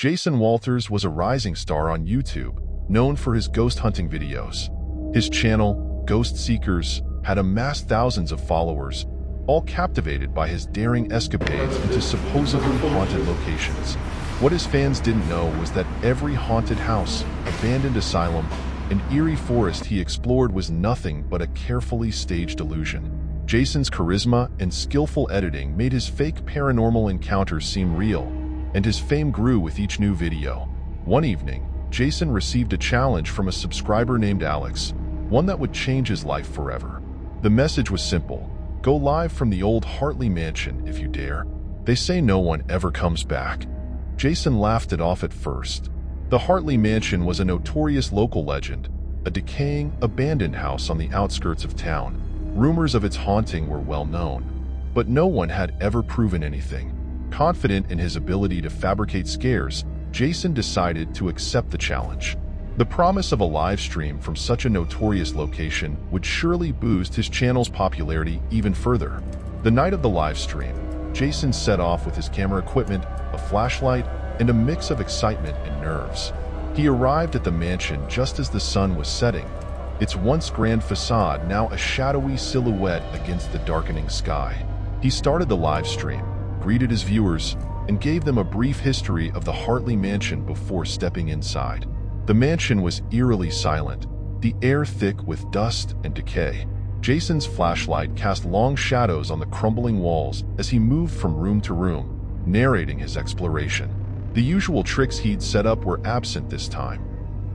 Jason Walters was a rising star on YouTube, known for his ghost hunting videos. His channel, Ghost Seekers, had amassed thousands of followers, all captivated by his daring escapades into supposedly haunted locations. What his fans didn't know was that every haunted house, abandoned asylum, and eerie forest he explored was nothing but a carefully staged illusion. Jason's charisma and skillful editing made his fake paranormal encounters seem real, and his fame grew with each new video. One evening, Jason received a challenge from a subscriber named Alex, one that would change his life forever. The message was simple: go live from the old Hartley mansion if you dare. They say no one ever comes back. Jason laughed it off at first. The Hartley mansion was a notorious local legend, a decaying, abandoned house on the outskirts of town. Rumors of its haunting were well known, but no one had ever proven anything. Confident in his ability to fabricate scares, Jason decided to accept the challenge. The promise of a live stream from such a notorious location would surely boost his channel's popularity even further. The night of the live stream, Jason set off with his camera equipment, a flashlight, and a mix of excitement and nerves. He arrived at the mansion just as the sun was setting, its once grand facade now a shadowy silhouette against the darkening sky. He started the live stream, greeted his viewers, and gave them a brief history of the Hartley mansion before stepping inside. The mansion was eerily silent, the air thick with dust and decay. Jason's flashlight cast long shadows on the crumbling walls as he moved from room to room, narrating his exploration. The usual tricks he'd set up were absent this time.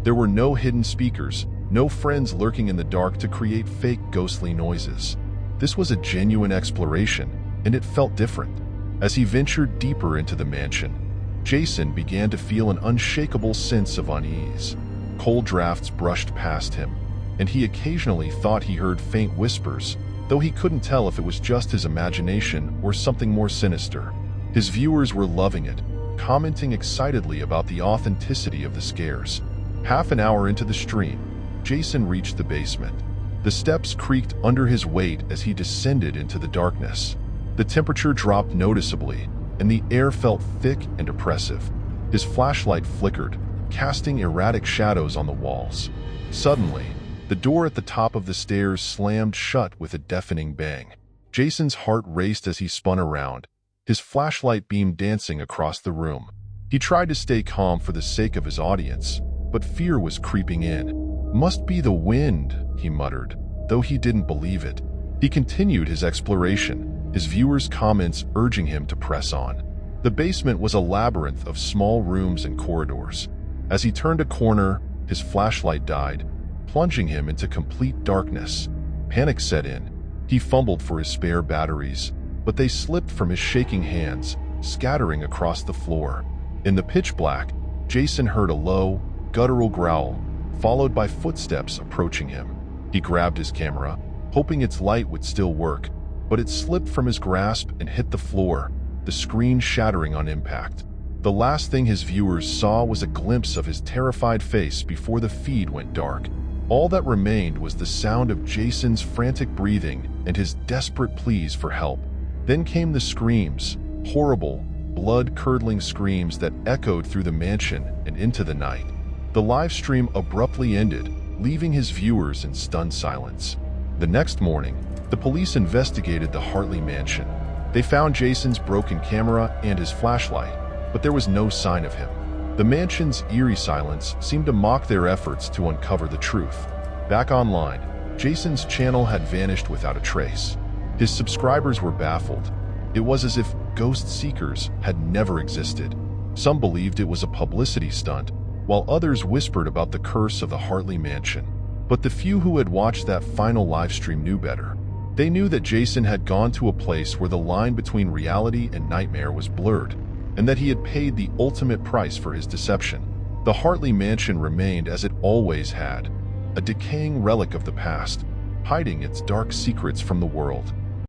There were no hidden speakers, no friends lurking in the dark to create fake ghostly noises. This was a genuine exploration, and it felt different. As he ventured deeper into the mansion, Jason began to feel an unshakable sense of unease. Cold drafts brushed past him, and he occasionally thought he heard faint whispers, though he couldn't tell if it was just his imagination or something more sinister. His viewers were loving it, commenting excitedly about the authenticity of the scares. Half an hour into the stream, Jason reached the basement. The steps creaked under his weight as he descended into the darkness. The temperature dropped noticeably, and the air felt thick and oppressive. His flashlight flickered, casting erratic shadows on the walls. Suddenly, the door at the top of the stairs slammed shut with a deafening bang. Jason's heart raced as he spun around, his flashlight beam dancing across the room. He tried to stay calm for the sake of his audience, but fear was creeping in. "Must be the wind," he muttered, though he didn't believe it. He continued his exploration, his viewers' comments urging him to press on. The basement was a labyrinth of small rooms and corridors. As he turned a corner, his flashlight died, plunging him into complete darkness. Panic set in. He fumbled for his spare batteries, but they slipped from his shaking hands, scattering across the floor. In the pitch black, Jason heard a low, guttural growl, followed by footsteps approaching him. He grabbed his camera, hoping its light would still work, but it slipped from his grasp and hit the floor, the screen shattering on impact. The last thing his viewers saw was a glimpse of his terrified face before the feed went dark. All that remained was the sound of Jason's frantic breathing and his desperate pleas for help. Then came the screams, horrible, blood-curdling screams that echoed through the mansion and into the night. The live stream abruptly ended, leaving his viewers in stunned silence. The next morning, the police investigated the Hartley mansion. They found Jason's broken camera and his flashlight, but there was no sign of him. The mansion's eerie silence seemed to mock their efforts to uncover the truth. Back online, Jason's channel had vanished without a trace. His subscribers were baffled. It was as if Ghost Seekers had never existed. Some believed it was a publicity stunt, while others whispered about the curse of the Hartley mansion. But the few who had watched that final livestream knew better. They knew that Jason had gone to a place where the line between reality and nightmare was blurred, and that he had paid the ultimate price for his deception. The Hartley mansion remained as it always had, a decaying relic of the past, hiding its dark secrets from the world.